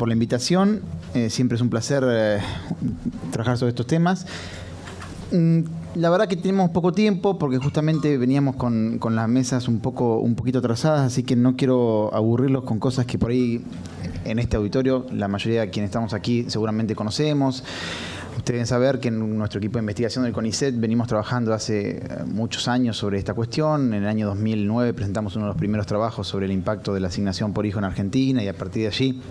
por la invitación. Siempre es un placer trabajar sobre estos temas. La verdad que tenemos poco tiempo porque justamente veníamos con las mesas un poquito atrasadas, así que no quiero aburrirlos con cosas que por ahí en este auditorio la mayoría de quienes estamos aquí seguramente conocemos. Ustedes deben saber que en nuestro equipo de investigación del CONICET venimos trabajando hace muchos años sobre esta cuestión. En el año 2009 presentamos uno de los primeros trabajos sobre el impacto de la asignación por hijo en Argentina y a partir de allí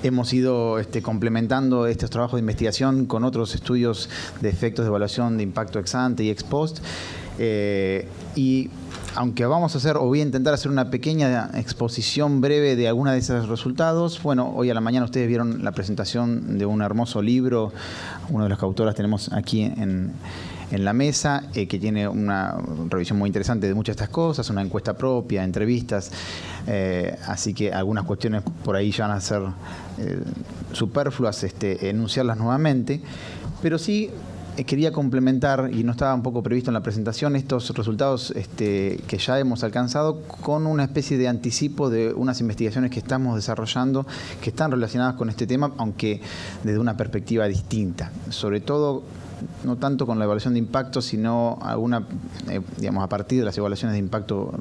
hemos ido complementando estos trabajos de investigación con otros estudios de efectos de evaluación de impacto ex ante y ex post. Y aunque vamos a hacer, o voy a intentar hacer una pequeña exposición breve de alguna de esos resultados, bueno, hoy a la mañana ustedes vieron la presentación de un hermoso libro, uno de los coautoras tenemos aquí en la mesa, que tiene una revisión muy interesante de muchas de estas cosas, una encuesta propia, entrevistas, así que algunas cuestiones por ahí ya van a ser superfluas enunciarlas nuevamente, pero sí quería complementar, y no estaba un poco previsto en la presentación, estos resultados que ya hemos alcanzado con una especie de anticipo de unas investigaciones que estamos desarrollando que están relacionadas con este tema, aunque desde una perspectiva distinta, sobre todo no tanto con la evaluación de impacto, sino digamos, a partir de las evaluaciones de impacto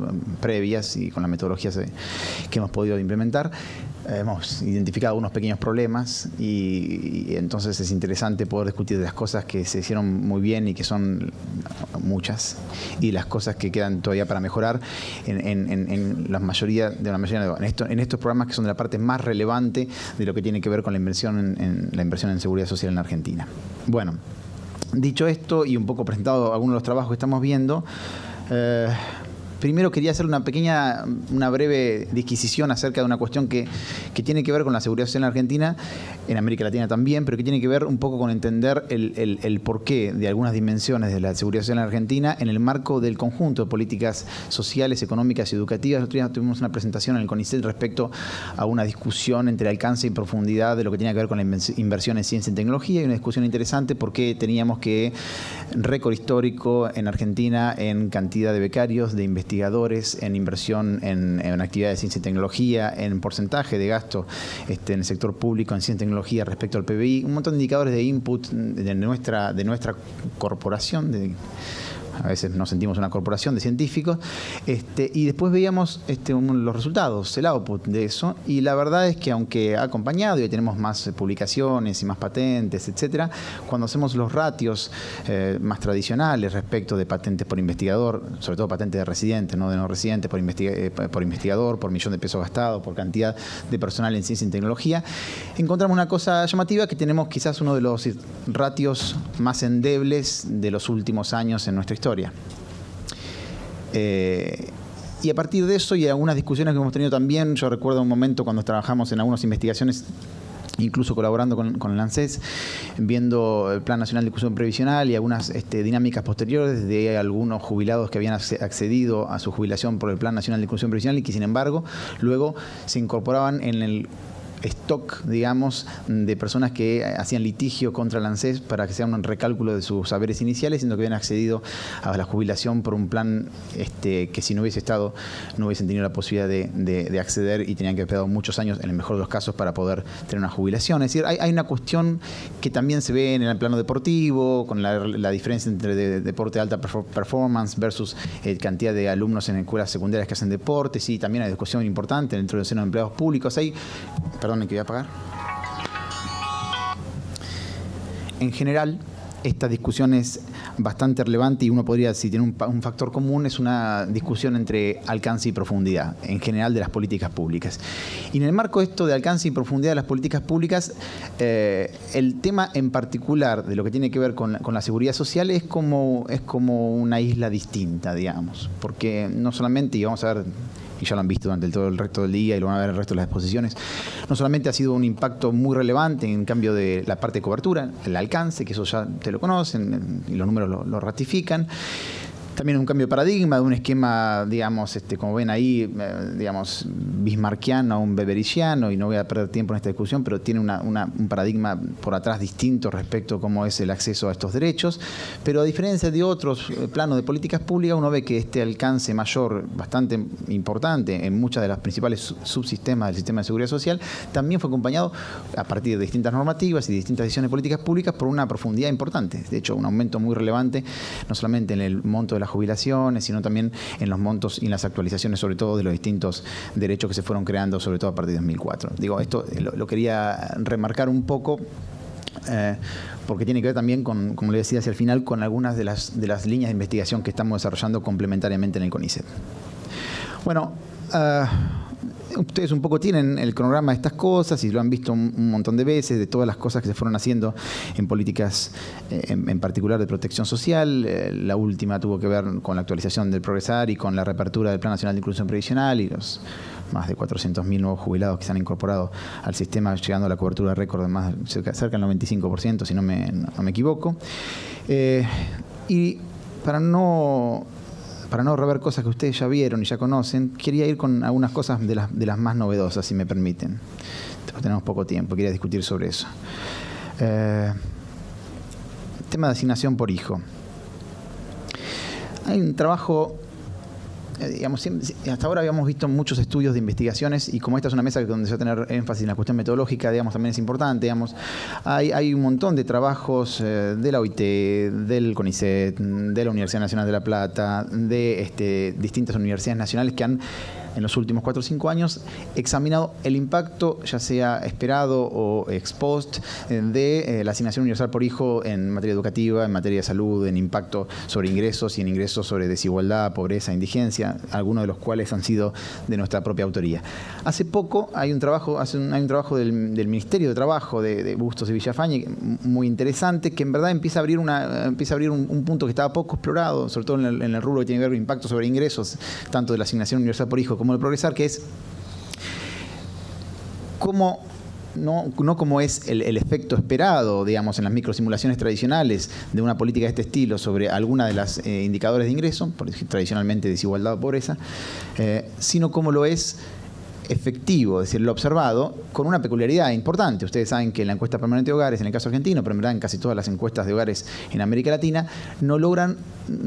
previas y con las metodologías que hemos podido implementar. Hemos identificado unos pequeños problemas y entonces es interesante poder discutir de las cosas que se hicieron muy bien y que son muchas, y las cosas que quedan todavía para mejorar en la mayoría en estos programas que son de la parte más relevante de lo que tiene que ver con la inversión en seguridad social en Argentina. Bueno, dicho esto y un poco presentado algunos de los trabajos que estamos viendo, primero quería hacer una breve disquisición acerca de una cuestión que tiene que ver con la seguridad social en Argentina, en América Latina también, pero que tiene que ver un poco con entender el porqué de algunas dimensiones de la seguridad social en Argentina en el marco del conjunto de políticas sociales, económicas y educativas. Nosotros ya tuvimos una presentación en el CONICET respecto a una discusión entre alcance y profundidad de lo que tiene que ver con la inversión en ciencia y tecnología, y una discusión interesante porque teníamos que récord histórico en Argentina en cantidad de becarios, de investigadores, en inversión en actividades de ciencia y tecnología, en porcentaje de gasto en el sector público en ciencia y tecnología respecto al PBI, un montón de indicadores de input de nuestra corporación, a veces nos sentimos una corporación de científicos, y después veíamos los resultados, el output de eso, y la verdad es que aunque ha acompañado y hoy tenemos más publicaciones y más patentes, etcétera, cuando hacemos los ratios más tradicionales respecto de patentes por investigador, sobre todo patentes de residente, no de no residente, por investigador, por millón de pesos gastado, por cantidad de personal en ciencia y tecnología, encontramos una cosa llamativa, que tenemos quizás uno de los ratios más endebles de los últimos años en nuestra historia. Y a partir de eso y algunas discusiones que hemos tenido también, yo recuerdo un momento cuando trabajamos en algunas investigaciones, incluso colaborando con el ANSES, viendo el Plan Nacional de Discusión Previsional y algunas dinámicas posteriores de algunos jubilados que habían accedido a su jubilación por el Plan Nacional de Discusión Previsional y que sin embargo luego se incorporaban en el stock, digamos, de personas que hacían litigio contra el ANSES para que sea un recálculo de sus saberes iniciales, siendo que habían accedido a la jubilación por un plan que si no hubiese estado, no hubiesen tenido la posibilidad de acceder y tenían que haber esperado muchos años, en el mejor de los casos, para poder tener una jubilación. Es decir, hay una cuestión que también se ve en el plano deportivo, con la diferencia entre deporte de alta performance versus cantidad de alumnos en escuelas secundarias que hacen deportes, y también hay discusión importante dentro del seno de empleados públicos. Perdón, que voy a apagar. En general, esta discusión es bastante relevante y uno podría, si tiene un factor común, es una discusión entre alcance y profundidad, en general, de las políticas públicas. Y en el marco de esto de alcance y profundidad de las políticas públicas, el tema en particular de lo que tiene que ver con la seguridad social es como una isla distinta, digamos, porque no solamente, y vamos a ver, y ya lo han visto durante todo el resto del día y lo van a ver el resto de las exposiciones, no solamente ha sido un impacto muy relevante en cambio de la parte de cobertura, el alcance, que eso ya te lo conocen y los números lo ratifican. También un cambio de paradigma, de un esquema, digamos, como ven ahí, digamos, bismarckiano a un webericiano, y no voy a perder tiempo en esta discusión, pero tiene un paradigma por atrás distinto respecto a cómo es el acceso a estos derechos. Pero a diferencia de otros planos de políticas públicas, uno ve que este alcance mayor, bastante importante en muchas de las principales subsistemas del sistema de seguridad social, también fue acompañado a partir de distintas normativas y distintas decisiones de políticas públicas por una profundidad importante. De hecho, un aumento muy relevante, no solamente en el monto de las jubilaciones, sino también en los montos y en las actualizaciones, sobre todo de los distintos derechos que se fueron creando, sobre todo a partir de 2004. Digo, esto lo quería remarcar un poco, porque tiene que ver también con, como le decía hacia el final, con algunas de las líneas de investigación que estamos desarrollando complementariamente en el CONICET. Bueno, ustedes un poco tienen el cronograma de estas cosas y lo han visto un montón de veces, de todas las cosas que se fueron haciendo en políticas, en particular de protección social. La última tuvo que ver con la actualización del Progresar y con la reapertura del Plan Nacional de Inclusión Previsional y los más de 400.000 nuevos jubilados que se han incorporado al sistema, llegando a la cobertura récord de más cerca del 95%, si no me equivoco. Y para no rever cosas que ustedes ya vieron y ya conocen, quería ir con algunas cosas de las más novedosas, si me permiten. Tenemos poco tiempo, quería discutir sobre eso. Tema de asignación por hijo. Hay un trabajo, digamos, hasta ahora habíamos visto muchos estudios de investigaciones, y como esta es una mesa donde se va a tener énfasis en la cuestión metodológica, digamos, también es importante, digamos, hay un montón de trabajos de la OIT, del CONICET, de la Universidad Nacional de La Plata, de distintas universidades nacionales que han, en los últimos 4 o 5 años, examinado el impacto, ya sea esperado o ex post, de la asignación universal por hijo en materia educativa, en materia de salud, en impacto sobre ingresos y en ingresos sobre desigualdad, pobreza, indigencia, algunos de los cuales han sido de nuestra propia autoría. Hace poco hay un trabajo del Ministerio de Trabajo de Bustos y Villafañe muy interesante, que en verdad empieza a abrir un punto que estaba poco explorado, sobre todo en el rubro que tiene que ver con impacto sobre ingresos, tanto de la asignación universal por hijo como el Progresar, que es cómo, no como es el efecto esperado, digamos, en las microsimulaciones tradicionales de una política de este estilo sobre alguna de las indicadores de ingreso, tradicionalmente desigualdad o pobreza, sino como lo es efectivo, es decir, lo observado, con una peculiaridad importante. Ustedes saben que en la encuesta permanente de hogares, en el caso argentino, pero en verdad en casi todas las encuestas de hogares en América Latina, no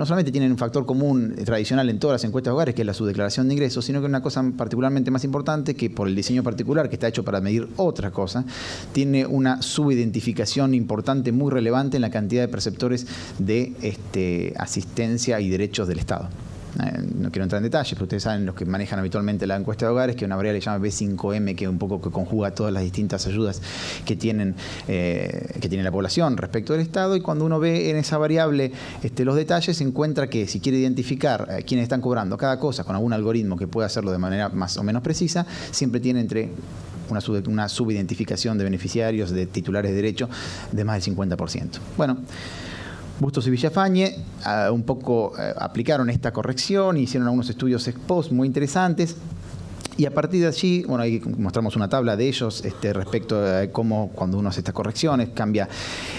solamente tienen un factor común tradicional en todas las encuestas de hogares, que es la subdeclaración de ingresos, sino que una cosa particularmente más importante, que por el diseño particular, que está hecho para medir otra cosa, tiene una subidentificación importante, muy relevante en la cantidad de perceptores de asistencia y derechos del Estado. No quiero entrar en detalles, pero ustedes saben, los que manejan habitualmente la encuesta de hogares, que una variable llama B5M, que un poco que conjuga todas las distintas ayudas que tiene la población respecto del Estado, y cuando uno ve en esa variable los detalles, se encuentra que si quiere identificar quiénes están cobrando cada cosa con algún algoritmo que pueda hacerlo de manera más o menos precisa, siempre tiene entre una subidentificación de beneficiarios, de titulares de derecho, de más del 50%. Bueno, Bustos y Villafañe un poco aplicaron esta corrección, hicieron algunos estudios ex post muy interesantes. Y a partir de allí, bueno, ahí mostramos una tabla de ellos respecto a cómo, cuando uno hace estas correcciones, cambia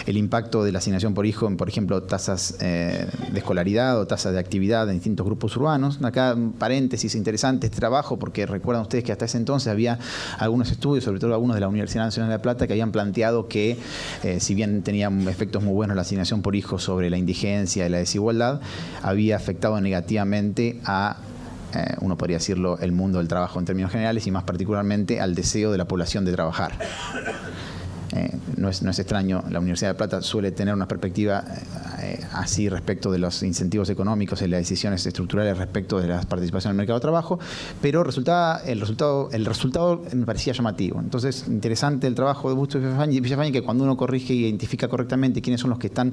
el impacto de la asignación por hijo en, por ejemplo, tasas de escolaridad o tasas de actividad en distintos grupos urbanos. Acá, paréntesis, interesante este trabajo, porque recuerdan ustedes que hasta ese entonces había algunos estudios, sobre todo algunos de la Universidad Nacional de La Plata, que habían planteado que, si bien tenía efectos muy buenos la asignación por hijo sobre la indigencia y la desigualdad, había afectado negativamente a uno podría decirlo, el mundo del trabajo en términos generales, y más particularmente al deseo de la población de trabajar. No es extraño, la Universidad de Plata suele tener una perspectiva así respecto de los incentivos económicos y las decisiones estructurales respecto de la participación en el mercado de trabajo, pero el resultado me parecía llamativo. Entonces, interesante el trabajo de Bustos y Villafañe, que cuando uno corrige e identifica correctamente quiénes son los que están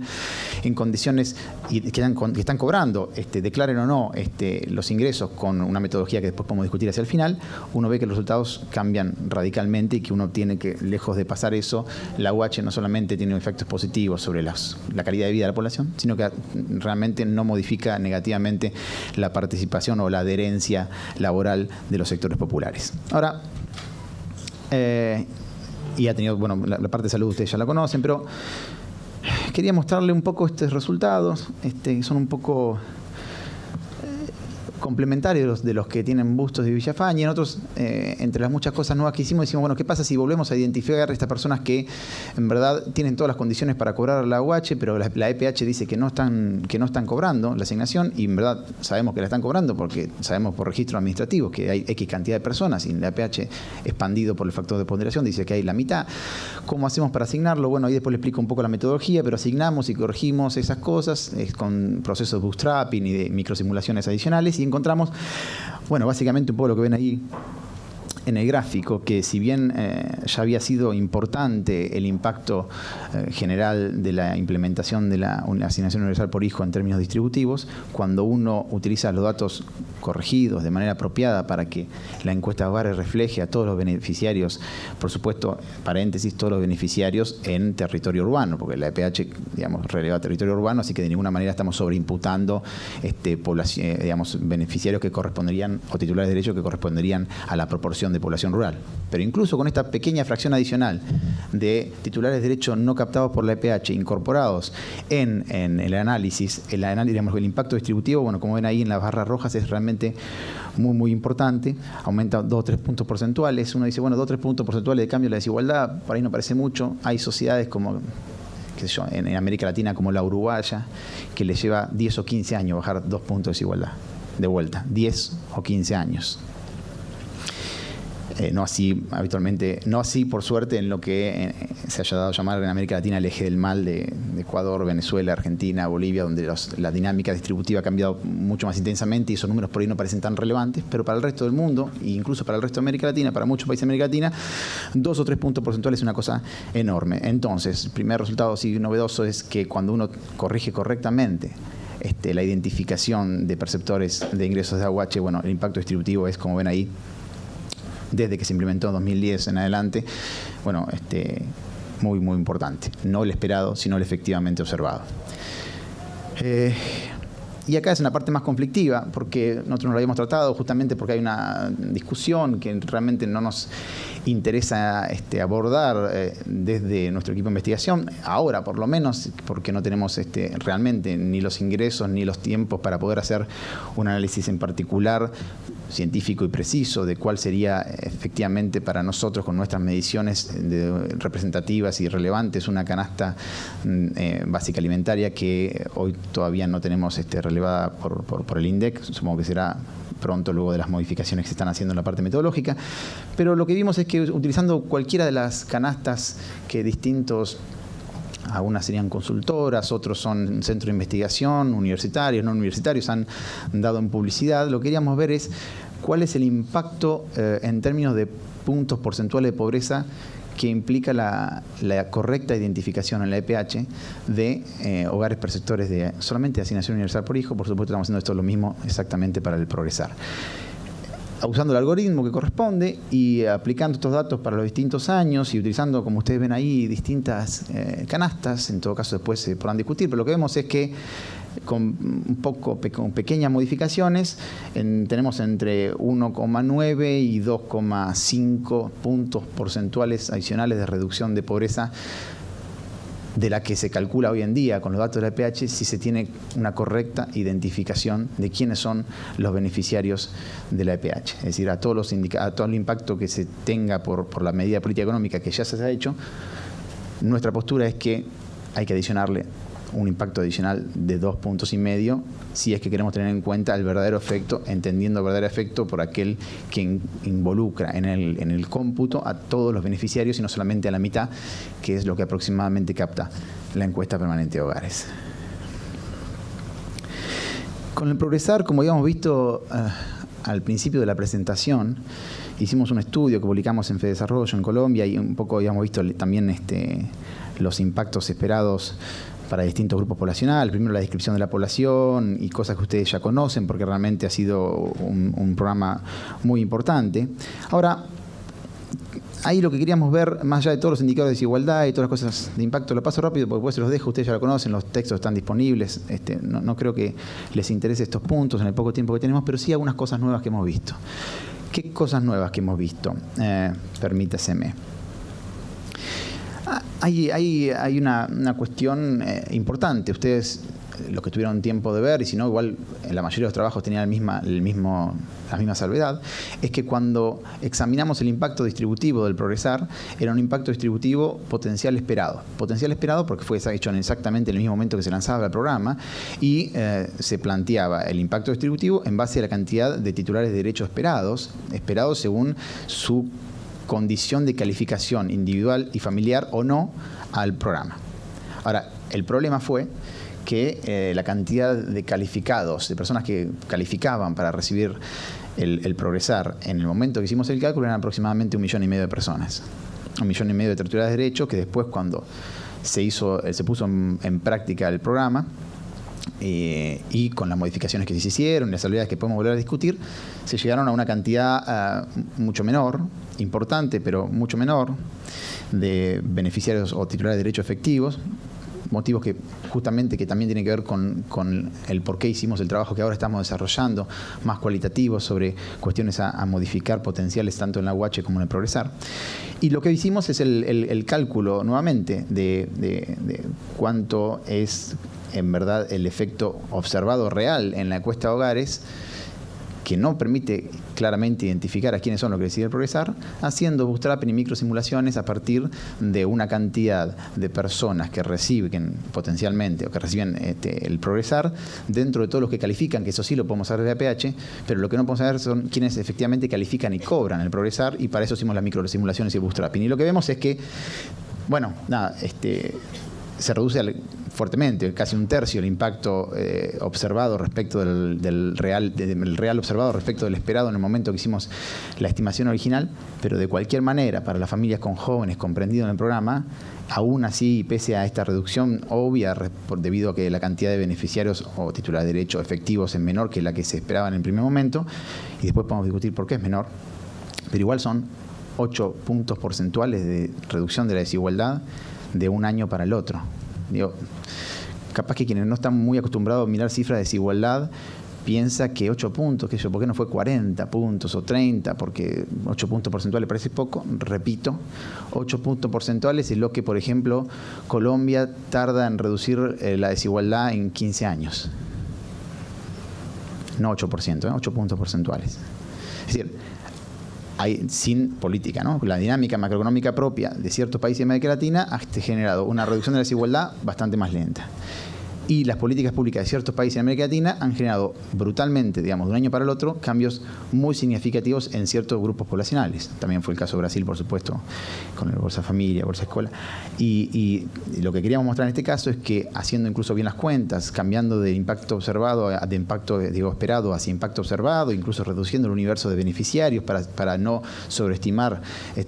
en condiciones y que están cobrando, declaren o no los ingresos con una metodología que después podemos discutir hacia el final, uno ve que los resultados cambian radicalmente y que uno tiene que, lejos de pasar eso, la UH no solamente tiene efectos positivos sobre la calidad de vida de la población, sino que realmente no modifica negativamente la participación o la adherencia laboral de los sectores populares. Ahora, y ha tenido, bueno, la parte de salud ustedes ya la conocen, pero quería mostrarle un poco estos resultados, son un poco complementarios de los que tienen Bustos y Villafañe. Y en otros, entre las muchas cosas nuevas que hicimos, decimos, bueno, ¿qué pasa si volvemos a identificar a estas personas que en verdad tienen todas las condiciones para cobrar la UH, pero la EPH dice que no están cobrando la asignación, y en verdad sabemos que la están cobrando porque sabemos por registros administrativos que hay X cantidad de personas, y la EPH expandido por el factor de ponderación dice que hay la mitad? ¿Cómo hacemos para asignarlo? Bueno, ahí después le explico un poco la metodología, pero asignamos y corregimos esas cosas con procesos de bootstrapping y de microsimulaciones adicionales, y encontramos, bueno, básicamente un poco lo que ven ahí en el gráfico, que si bien ya había sido importante el impacto general de la implementación de la asignación universal por hijo en términos distributivos, cuando uno utiliza los datos corregidos de manera apropiada para que la encuesta de hogares refleje a todos los beneficiarios, por supuesto, paréntesis, todos los beneficiarios en territorio urbano, porque la EPH, digamos, releva territorio urbano, así que de ninguna manera estamos sobreimputando población, digamos, beneficiarios que corresponderían, o titulares de derecho que corresponderían a la proporción de población rural. Pero incluso con esta pequeña fracción adicional de titulares de derecho no captados por la EPH incorporados en el análisis, digamos, el impacto distributivo, bueno, como ven ahí en las barras rojas, es realmente muy, muy importante. Aumenta 2 o 3 puntos porcentuales. Uno dice, bueno, 2 o 3 puntos porcentuales de cambio de la desigualdad, por ahí no parece mucho. Hay sociedades como, qué sé yo, en América Latina, como la uruguaya, que le lleva 10 o 15 años bajar 2 puntos de desigualdad de vuelta. 10 o 15 años. No así habitualmente, no así por suerte en lo que se haya dado a llamar en América Latina el eje del mal de Ecuador, Venezuela, Argentina, Bolivia, donde la dinámica distributiva ha cambiado mucho más intensamente y esos números por ahí no parecen tan relevantes, pero para el resto del mundo, e incluso para el resto de América Latina, para muchos países de América Latina, 2 o 3 puntos porcentuales es una cosa enorme. Entonces, el primer resultado sí novedoso es que cuando uno corrige correctamente la identificación de perceptores de ingresos de AUH, bueno, el impacto distributivo es, como ven ahí, desde que se implementó en 2010 en adelante, bueno, muy, muy importante. No el esperado, sino el efectivamente observado. Y acá es una parte más conflictiva, porque nosotros no lo habíamos tratado, justamente porque hay una discusión que realmente no nos interesa abordar desde nuestro equipo de investigación, ahora por lo menos, porque no tenemos realmente ni los ingresos ni los tiempos para poder hacer un análisis en particular científico y preciso de cuál sería efectivamente para nosotros, con nuestras mediciones representativas y relevantes, una canasta básica alimentaria que hoy todavía no tenemos relevada por el INDEC. Supongo que será pronto, luego de las modificaciones que se están haciendo en la parte metodológica. Pero lo que vimos es que utilizando cualquiera de las canastas que distintos, algunas serían consultoras, otros son centros de investigación, universitarios, no universitarios, han dado en publicidad, lo que queríamos ver es cuál es el impacto en términos de puntos porcentuales de pobreza que implica la correcta identificación en la EPH de hogares perceptores de solamente de asignación universal por hijo. Por supuesto, estamos haciendo esto lo mismo exactamente para el progresar, usando el algoritmo que corresponde y aplicando estos datos para los distintos años y utilizando, como ustedes ven ahí, distintas canastas. En todo caso después se podrán discutir, pero lo que vemos es que con pequeñas modificaciones tenemos entre 1,9 y 2,5 puntos porcentuales adicionales de reducción de pobreza, de la que se calcula hoy en día con los datos de la EPH, si se tiene una correcta identificación de quiénes son los beneficiarios de la EPH. Es decir, a todo el impacto que se tenga por la medida de política económica que ya se ha hecho, nuestra postura es que hay que adicionarle un impacto adicional de 2,5 puntos si es que queremos tener en cuenta el verdadero efecto, entendiendo el verdadero efecto por aquel que involucra en el cómputo a todos los beneficiarios y no solamente a la mitad, que es lo que aproximadamente capta la encuesta permanente de hogares. Con el progresar, como habíamos visto al principio de la presentación, hicimos un estudio que publicamos en FEDesarrollo en Colombia y un poco habíamos visto también los impactos esperados para distintos grupos poblacionales. Primero la descripción de la población y cosas que ustedes ya conocen, porque realmente ha sido un programa muy importante. Ahora, ahí lo que queríamos ver, más allá de todos los indicadores de desigualdad y todas las cosas de impacto, lo paso rápido porque después se los dejo, ustedes ya lo conocen, los textos están disponibles. No creo que les interese estos puntos en el poco tiempo que tenemos, pero sí algunas cosas nuevas que hemos visto. ¿Qué cosas nuevas que hemos visto? Permítaseme. Hay una cuestión importante. Ustedes los que tuvieron tiempo de ver, y si no, igual la mayoría de los trabajos tenían la misma salvedad, es que cuando examinamos el impacto distributivo del progresar, era un impacto distributivo potencial esperado. Potencial esperado porque fue hecho en exactamente el mismo momento que se lanzaba el programa, y se planteaba el impacto distributivo en base a la cantidad de titulares de derecho esperados según su condición de calificación individual y familiar o no al programa. Ahora, el problema fue que la cantidad de calificados, de personas que calificaban para recibir el progresar en el momento que hicimos el cálculo, eran aproximadamente 1,5 millones de personas. 1,5 millones de titulares de derecho, que después, cuando se puso en práctica el programa, y con las modificaciones que se hicieron y las salvedades que podemos volver a discutir, se llegaron a una cantidad mucho menor, importante, pero mucho menor, de beneficiarios o titulares de derechos efectivos, motivos que justamente que también tienen que ver con el por qué hicimos el trabajo que ahora estamos desarrollando, más cualitativo, sobre cuestiones a modificar potenciales tanto en la UH como en el progresar. Y lo que hicimos es el cálculo nuevamente de cuánto es en verdad el efecto observado real en la encuesta de hogares, que no permite claramente identificar a quiénes son los que deciden progresar, haciendo bootstrapping y microsimulaciones a partir de una cantidad de personas que reciben potencialmente o que reciben el progresar, dentro de todos los que califican, que eso sí lo podemos saber de APH, pero lo que no podemos saber son quienes efectivamente califican y cobran el progresar, y para eso hicimos las microsimulaciones y bootstrapping. Y lo que vemos es que, bueno, nada, se reduce fuertemente, casi un tercio, el impacto observado respecto del real observado respecto del esperado en el momento que hicimos la estimación original, pero de cualquier manera, para las familias con jóvenes comprendidos en el programa, aún así, pese a esta reducción obvia, debido a que la cantidad de beneficiarios o titulares de derecho efectivos es menor que la que se esperaba en el primer momento, y después podemos discutir por qué es menor, pero igual son 8 puntos porcentuales de reducción de la desigualdad de un año para el otro. Digo, capaz que quienes no están muy acostumbrados a mirar cifras de desigualdad piensa que 8 puntos, que ¿por qué no fue 40 puntos o 30? Porque 8 puntos porcentuales parece poco. Repito, 8 puntos porcentuales es lo que, por ejemplo, Colombia tarda en reducir la desigualdad en 15 años. No 8%, 8 puntos porcentuales. Es decir, hay, sin política, ¿no? La dinámica macroeconómica propia de ciertos países de América Latina ha generado una reducción de la desigualdad bastante más lenta. Y las políticas públicas de ciertos países de América Latina han generado brutalmente, digamos, de un año para el otro, cambios muy significativos en ciertos grupos poblacionales. También fue el caso de Brasil, por supuesto, con el Bolsa Familia, Bolsa Escuela. Y lo que queríamos mostrar en este caso es que, haciendo incluso bien las cuentas, cambiando de impacto observado, de impacto esperado hacia impacto observado, incluso reduciendo el universo de beneficiarios para no sobreestimar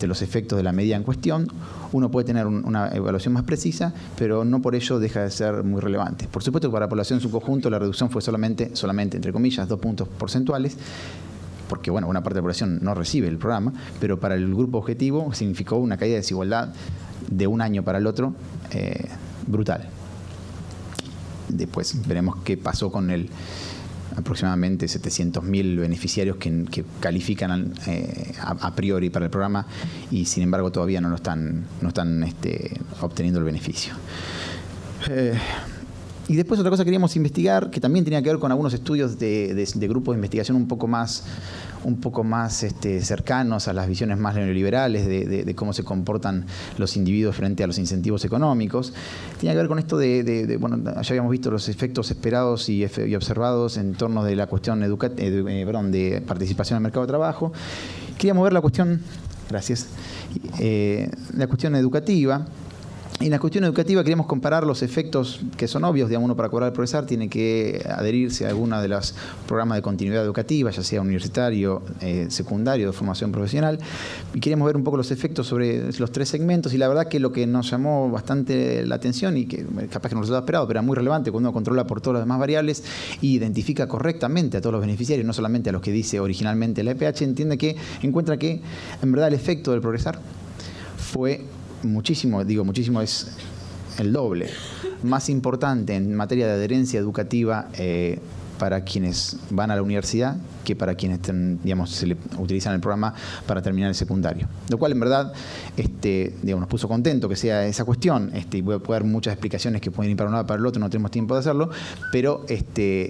los efectos de la medida en cuestión, uno puede tener una evaluación más precisa, pero no por ello deja de ser muy relevante. Por supuesto que para la población en su conjunto la reducción fue solamente, entre comillas, 2 puntos porcentuales, porque bueno, una parte de la población no recibe el programa, pero para el grupo objetivo significó una caída de desigualdad de un año para el otro brutal. Después veremos qué pasó con el aproximadamente 700.000 beneficiarios que califican a priori para el programa y sin embargo todavía no están obteniendo el beneficio. Y después otra cosa que queríamos investigar, que también tenía que ver con algunos estudios de grupos de investigación un poco más cercanos a las visiones más neoliberales de cómo se comportan los individuos frente a los incentivos económicos. Tenía que ver con esto bueno, ya habíamos visto los efectos esperados y observados en torno de la cuestión de participación en el mercado de trabajo. Queríamos ver la cuestión, la cuestión educativa. En la cuestión educativa queremos comparar los efectos que son obvios, digamos, uno para cobrar el progresar tiene que adherirse a alguno de los programas de continuidad educativa, ya sea universitario, secundario, de formación profesional, y queremos ver un poco los efectos sobre los 3 segmentos, y la verdad que lo que nos llamó bastante la atención, y que capaz que no resultaba esperado, pero era muy relevante cuando uno controla por todas las demás variables y identifica correctamente a todos los beneficiarios, no solamente a los que dice originalmente la EPH, encuentra que en verdad el efecto del progresar fue muchísimo es el doble, más importante en materia de adherencia educativa para quienes van a la universidad que para quienes, digamos, se le utilizan el programa para terminar el secundario. Lo cual, en verdad, digamos, nos puso contento que sea esa cuestión. Y puede haber muchas explicaciones que pueden ir para un lado para el otro, no tenemos tiempo de hacerlo, pero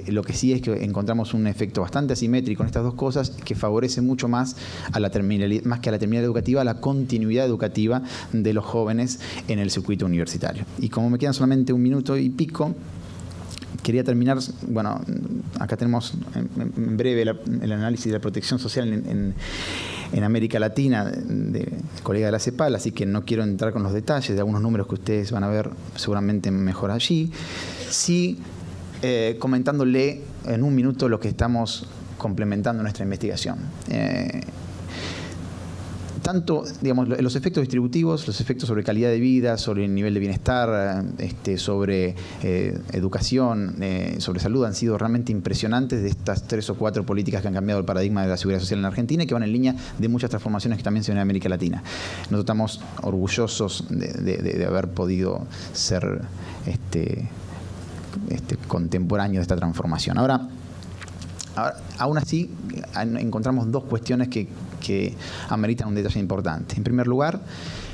lo que sí es que encontramos un efecto bastante asimétrico en estas dos cosas que favorece mucho más a la terminalidad, más que a la terminalidad educativa, a la continuidad educativa de los jóvenes en el circuito universitario. Y como me quedan solamente 1 minuto y pico, quería terminar, bueno, acá tenemos en breve el análisis de la protección social en América Latina del colega de la CEPAL, así que no quiero entrar con los detalles de algunos números que ustedes van a ver seguramente mejor allí. Sí, comentándole en 1 minuto lo que estamos complementando nuestra investigación. Tanto, digamos, los efectos distributivos, los efectos sobre calidad de vida, sobre el nivel de bienestar, sobre educación, sobre salud, han sido realmente impresionantes de estas 3 o 4 políticas que han cambiado el paradigma de la seguridad social en Argentina y que van en línea de muchas transformaciones que también se ven en América Latina. Nosotros estamos orgullosos de haber podido ser contemporáneos de esta transformación. Ahora, aún así, encontramos 2 cuestiones que ameritan un detalle importante. En primer lugar,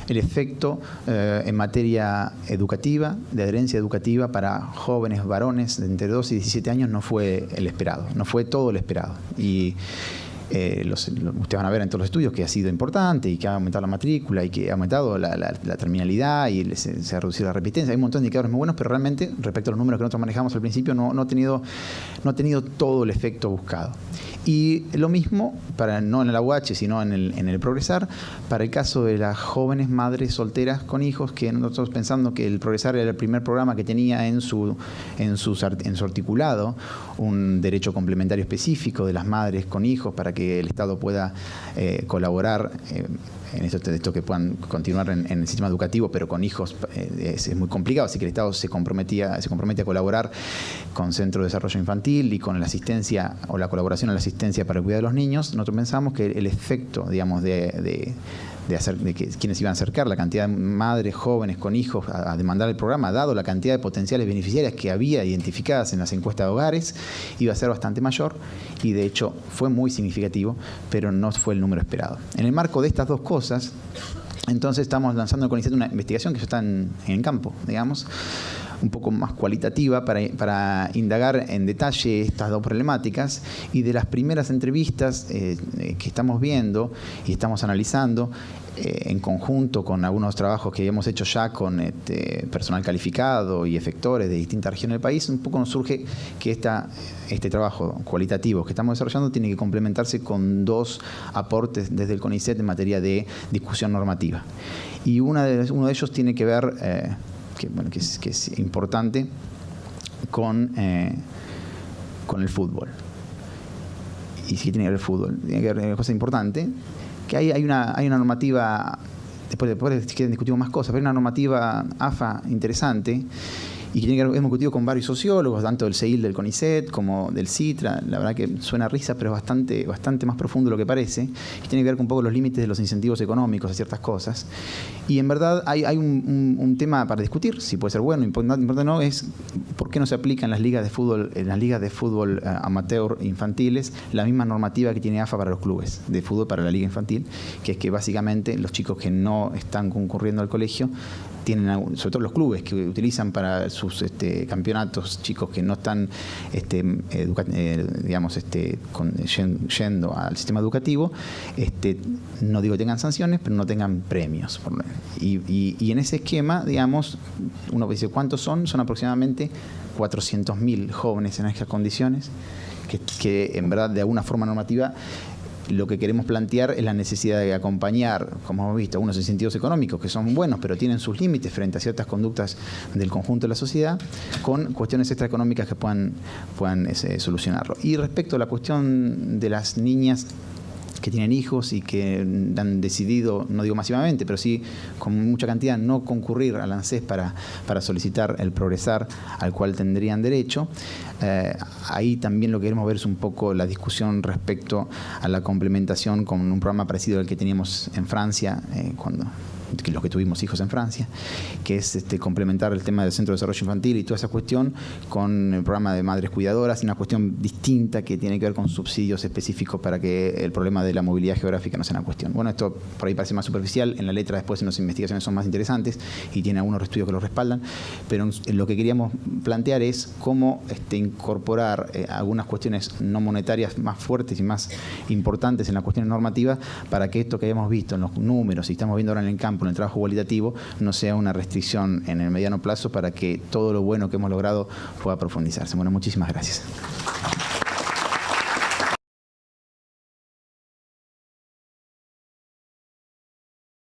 el efecto en materia educativa, de adherencia educativa para jóvenes varones de entre 12 y 17 años no fue el esperado, no fue todo el esperado. Y ustedes van a ver en todos los estudios que ha sido importante y que ha aumentado la matrícula y que ha aumentado la terminalidad y se ha reducido la repitencia. Hay un montón de indicadores muy buenos, pero realmente, respecto a los números que nosotros manejamos al principio, no ha tenido todo el efecto buscado. Y lo mismo, no en el AUH, sino en el Progresar, para el caso de las jóvenes madres solteras con hijos, que nosotros pensando que el Progresar era el primer programa que tenía en su articulado un derecho complementario específico de las madres con hijos para que el Estado pueda colaborar en esto que puedan continuar en el sistema educativo, pero con hijos es muy complicado, así que el Estado se compromete a colaborar con Centro de Desarrollo Infantil y con la asistencia o la colaboración a la asistencia para el cuidado de los niños. Nosotros pensamos que el efecto, digamos, de que quienes iban a acercar, la cantidad de madres jóvenes con hijos a demandar el programa, dado la cantidad de potenciales beneficiarias que había identificadas en las encuestas de hogares, iba a ser bastante mayor y de hecho fue muy significativo, pero no fue el número esperado. En el marco de estas 2 cosas, entonces estamos lanzando con una investigación que ya está en campo, digamos, un poco más cualitativa para indagar en detalle estas 2 problemáticas, y de las primeras entrevistas que estamos viendo y estamos analizando en conjunto con algunos trabajos que habíamos hecho ya con personal calificado y efectores de distintas regiones del país, un poco nos surge que este trabajo cualitativo que estamos desarrollando tiene que complementarse con 2 aportes desde el CONICET en materia de discusión normativa. Y uno de ellos tiene que ver que es importante con el fútbol. ¿Y sí tiene que ver el fútbol? Tiene que ver una cosa importante, que hay una normativa, después si quieren discutimos más cosas, pero hay una normativa AFA interesante y que hemos discutido con varios sociólogos, tanto del CEIL, del CONICET, como del CITRA. La verdad que suena risa, pero es bastante más profundo de lo que parece, y tiene que ver con un poco los límites de los incentivos económicos a ciertas cosas. Y en verdad hay un tema para discutir, si puede ser bueno, importante no, es por qué no se aplica en las ligas de fútbol, amateur infantiles la misma normativa que tiene AFA para los clubes de fútbol para la liga infantil, que es que básicamente los chicos que no están concurriendo al colegio tienen, sobre todo los clubes que utilizan para sus campeonatos, chicos que no están yendo al sistema educativo, no digo que tengan sanciones, pero no tengan premios. Y en ese esquema, digamos, uno dice, ¿cuántos son? Son aproximadamente 400.000 jóvenes en esas condiciones, que en verdad de alguna forma normativa lo que queremos plantear es la necesidad de acompañar, como hemos visto, algunos incentivos económicos que son buenos, pero tienen sus límites frente a ciertas conductas del conjunto de la sociedad, con cuestiones extraeconómicas que puedan solucionarlo. Y respecto a la cuestión de las niñas que tienen hijos y que han decidido, no digo masivamente, pero sí con mucha cantidad, no concurrir al ANSES para solicitar el Progresar al cual tendrían derecho. Ahí también lo que queremos ver es un poco la discusión respecto a la complementación con un programa parecido al que teníamos en Francia, cuando los que tuvimos hijos en Francia, que es complementar el tema del Centro de Desarrollo Infantil y toda esa cuestión con el programa de madres cuidadoras, una cuestión distinta que tiene que ver con subsidios específicos para que el problema de la movilidad geográfica no sea una cuestión. Bueno, esto por ahí parece más superficial, en la letra después en las investigaciones son más interesantes y tiene algunos estudios que lo respaldan, pero lo que queríamos plantear es cómo incorporar algunas cuestiones no monetarias más fuertes y más importantes en las cuestiones normativas para que esto que habíamos visto en los números y estamos viendo ahora en el campo, en el trabajo cualitativo, no sea una restricción en el mediano plazo para que todo lo bueno que hemos logrado pueda profundizarse. Bueno, muchísimas gracias.